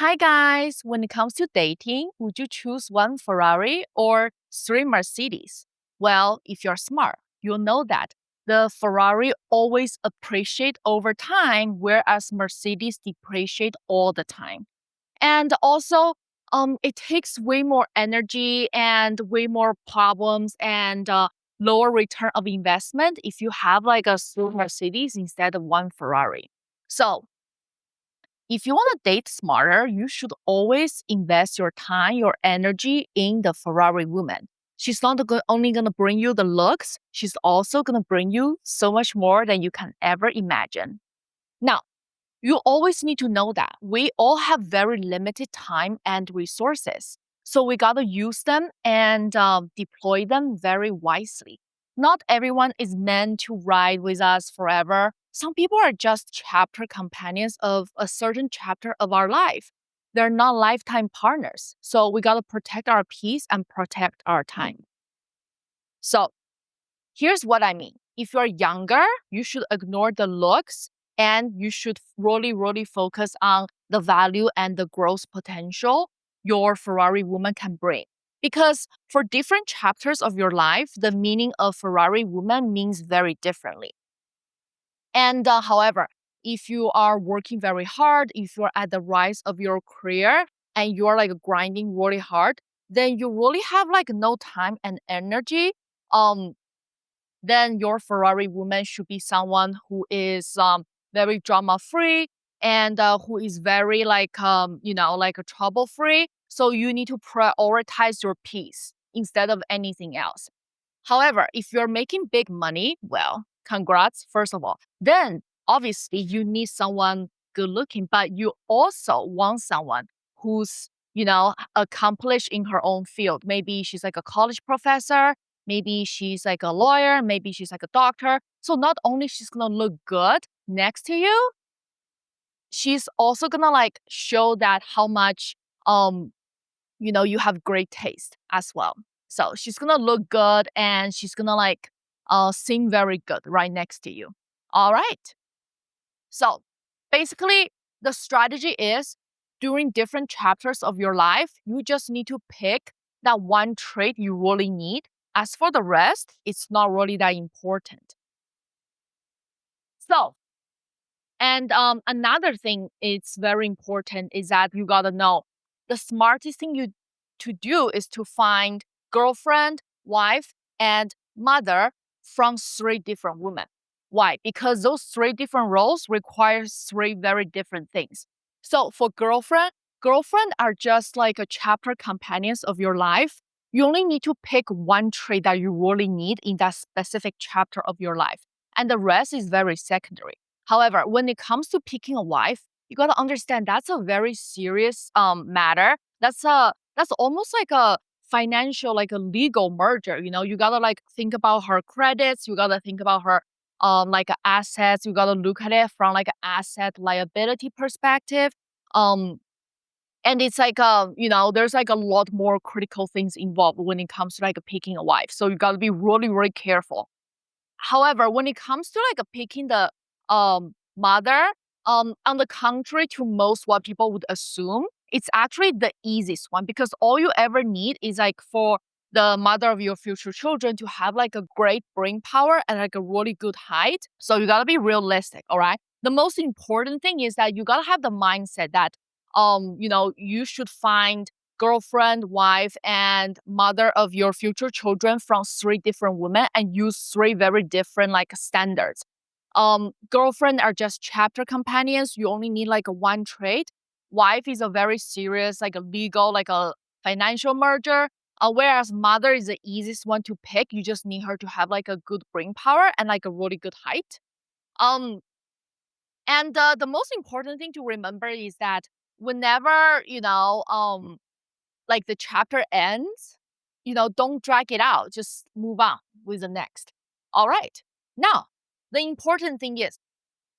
Hi guys, when it comes to dating, would you choose one Ferrari or three Mercedes? Well, if you're smart, you'll know that the Ferrari always appreciate over time, whereas Mercedes depreciate all the time. And also, it takes way more energy and way more problems and lower return of investment if you have like a three Mercedes instead of one Ferrari. So if you want to date smarter, you should always invest your time, your energy in the Ferrari woman. She's not only going to bring you the looks, she's also going to bring you so much more than you can ever imagine. Now, you always need to know that we all have very limited time and resources. So we got to use them and deploy them very wisely. Not everyone is meant to ride with us forever. Some people are just chapter companions of a certain chapter of our life. They're not lifetime partners. So we got to protect our peace and protect our time. So here's what I mean. If you're younger, you should ignore the looks and you should really focus on the value and the growth potential your Ferrari woman can bring. Because for different chapters of your life, the meaning of Ferrari woman means very differently. And however, if you are working very hard, if you're at the rise of your career and you're like grinding really hard, then you really have like no time and energy um then your Ferrari woman should be someone who is very drama free and who is very like trouble free. So you need to prioritize your peace instead of anything else. However, if you're making big money, well, congrats, first of all. Then obviously you need someone good looking, but you also want someone who's accomplished in her own field. Maybe she's like a college professor, maybe she's like a lawyer, maybe she's like a doctor. So not only she's gonna look good next to you, she's also gonna like show that how much you have great taste as well. So she's gonna look good and she's gonna like sing very good right next to you. All right. So basically, the strategy is during different chapters of your life, you just need to pick that one trait you really need. As for the rest, it's not really that important. So, and another thing it's very important is that you gotta know the smartest thing you to do is to find girlfriend, wife, and mother from three different women. Why? Because those three different roles require three very different things. So for girlfriend are just like a chapter companions of your life. You only need to pick one trait that you really need in that specific chapter of your life. And the rest is very secondary. However, when it comes to picking a wife, you gotta understand that's a very serious matter. That's almost like a financial, like a legal merger. You gotta like think about her credits. You gotta think about her assets. You gotta look at it from like an asset liability perspective. Um, and it's like there's like a lot more critical things involved when it comes to like picking a wife. So you gotta be really careful. However, when it comes to like picking the mother, on the contrary to most what people would assume, it's actually the easiest one because all you ever need is like for the mother of your future children to have like a great brain power and like a really good height. So you gotta be realistic, all right? The most important thing is that you gotta have the mindset that you should find girlfriend, wife, and mother of your future children from three different women and use three very different like standards. Girlfriend are just chapter companions. You only need like a one trait. Wife is a very serious, like a legal, like a financial merger. Whereas mother is the easiest one to pick. You just need her to have like a good brain power and like a really good height. Um, and the most important thing to remember is that whenever like the chapter ends, don't drag it out. Just move on with the next. All right. Now, the important thing is